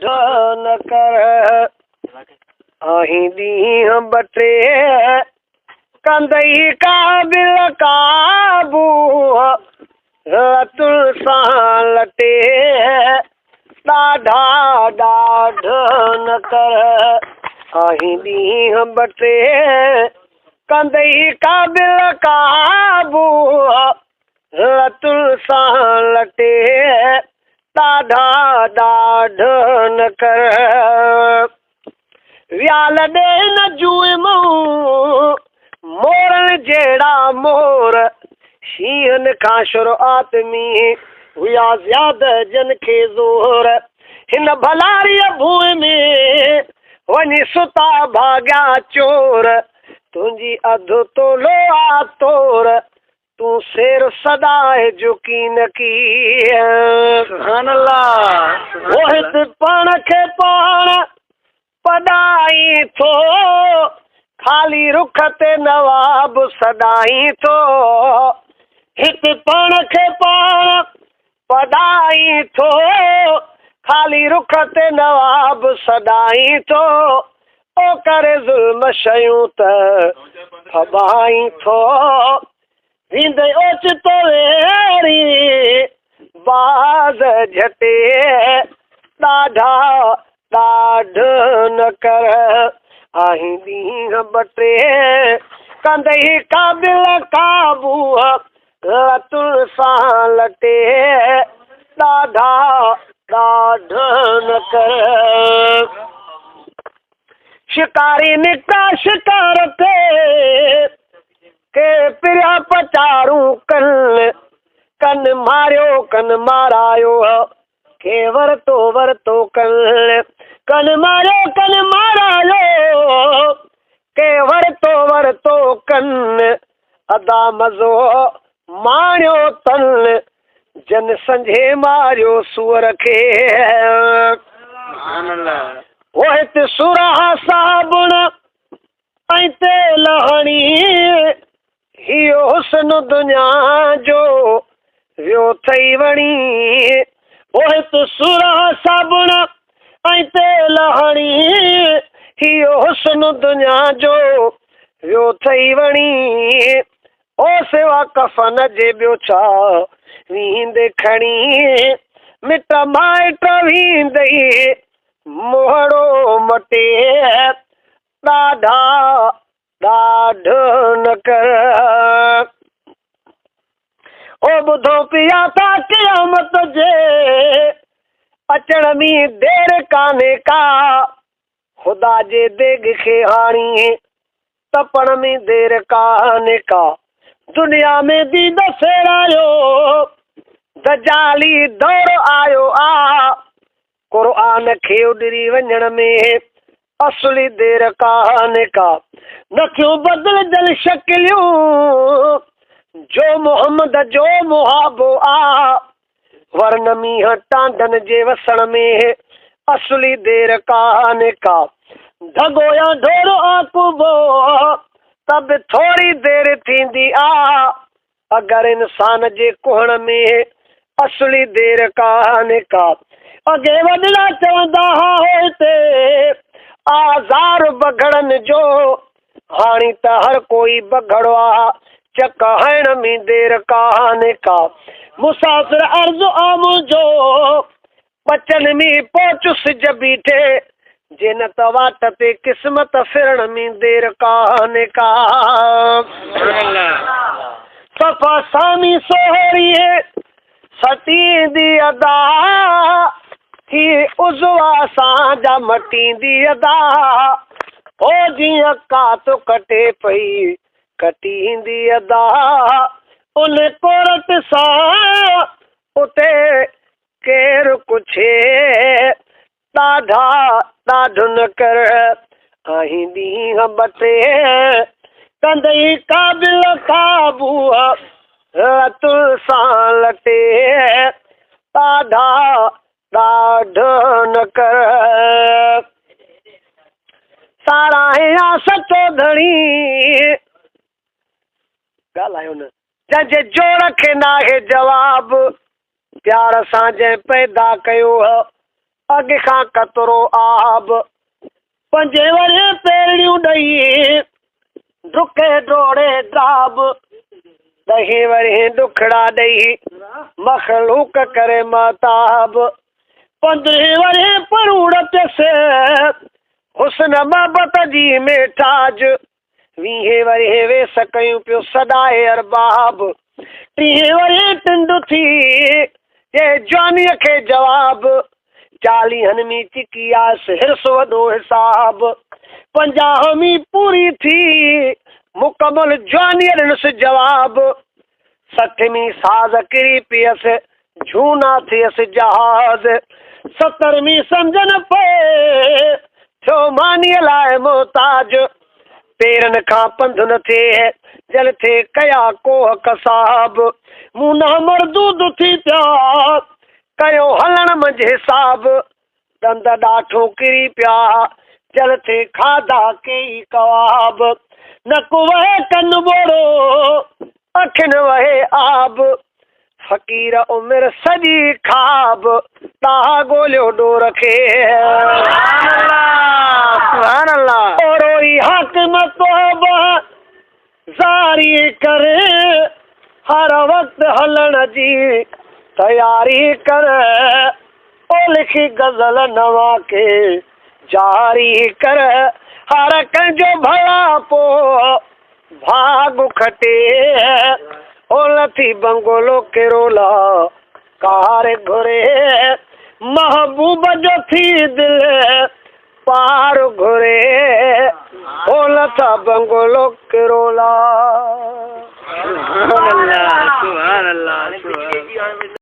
न कर आहीं ॾींहं बटे कंदई काबिल काबू तुल सां लटे ॾाढा ॾाढ न कर आहीं ॾींहं बटे कंदई काबिल काबू तुल सां लटे ॾाढा ॾाढ न कर वियाल ॾे न जूए मोरनि जहिड़ा मोर शींहनि खां शुरूआत में हुया ज़्यादा जन खे ज़ोर हिन भलारीअ भूमि में वञी सुता भाॻिया चोर तुंहिंजी अधु तोलो आ तोर तूं शेर सदाए झुकी न की सुभान अल्लाह मोहित पाण खे पाण पढ़ाई थो खाली रुख ते नवाब सदाई थो हित पाण खे पाण पढ़ाई थो खाली रुख ते नवाब सदाई थो ओ करे ज़ुल्म शयूं त फबाई थो वींदे ओचितो वेरी बाज़ झटे ॾाढा ॾाढ न कर आहीं ॾींहं बटे कंदई काबिल काबू तुल सां लटे ॾाढा ॾाढ न कर शिकारी निकिता शिकार ते के पिरिया पचारूं कन मारियो कन मारायो के वरतो कन मारियो कन मारायो के वरतो कन अदा मज़ो माणियो तन जन संझे मारियो सूअर खे वो हिते सुरा साबुण ऐं तेल हणी हियो हुस्न दुनिया जो वियो थई वणी वो हिते सुरा साबुण ऐं तेल हणी हियो हुस्न दुनिया जो वियो थई वणी ओ सेवा कफन जे ॿियो छा वींदे खणी मिट माइट वींदई मोहड़ो मटे ॾाढा ॾाढ न कर ओ ॿुधो पिया था क़यामत जे अचण में देर कान्हे का ख़ुदा जे देग खे हाणी तपण में देर कान्हे का दुनिया में बि दसेरायो दजाली दौर आयो आ क़ुर्आन खे उॾरी वञण में असली देर कान्हे का नथियूं बदिलजल शकिलियूं जो मोहम्मद जो मुहाबो आ वरन मींहं टांडन जे वसण में असली देर कान्हे का धगो या ढोरो आकुबो तब थोड़ी देर थींदी आ अगरि इंसान जे कुहण में असली देर कान्हे का अॻे वॾड़ा चवंदा हुते आज़ार बघड़नि जो हाणे त हर कोई बघड़ो आ चक हण में देर कान्हे का मुसाफ़िर अर्ज़ आम जो बचन में पहुचुस बीठे जिन त वाट ते क़िस्मत फिरण में देर कान्हे का सफ़ा सामी सोहरीअ सतींदी अदा थी उज़वा सां मटींदी अदा ओ जीअं कात कटे पई कटींदी अदा उन कोरत सां उते केरु कुझे ॾाढा ॾाढ न कर आहीं ॾींहं बटे कंदई काबिल काबू तुल सां लटे ॾाढा ॾाढ न कर साराहिया सचो धणी ॻाल्हायो न जंहिंजे जोड़ खे नाहे जवाब प्यार सां जंहिं पैदा कयो अॻ खां कतरो आब 5 वरे पेरियूं ॾही डुके डोड़े ड्राब 10 वरे दुखड़ा ॾही मखलूक करे महताब 15 वरे परूड़ थियसि हुस्न मोहब्बत जी मेठाज 20 वरे वेस कयूं पियो सदाए अरबाब 30 वरे टिंड थी ये जवानीअ खे जवाब 40 में चिकी आस हिरस वॾो हिसाब 50 में पूरी थी मुकमल जवानीअ ॾिनसि जवाब 60 में साज़ किरी पियसि झूना थियसि जहाज़ 70 में सम्झन पए थियो मानीअ लाइ मोहताज पेरनि खां पंध न थिए जल थे कया कोह कसाब मुना मरदूद थी पिया कयो हलण मंझि हिसाब दंद ॾाठो किरी पिया जल थे खाधा कई कवाब नक वहे कन बोड़ो अखिन वहे आब फ़कीर उमिरि सॼी खाब तव्हां ॻोल्हियो डोर खे हाकिम तौबा ज़ारी करे हर वक़्तु हलण जी तयारी कर ओ लिखी गज़ल नवा के जारी कर हर कंहिंजो भला पोइ भाग खटे ओ लथी बंगोलो केरोला कार घुरे महबूब जो थी दिल पार घुरे ओ लथा बंगोलो केरोला।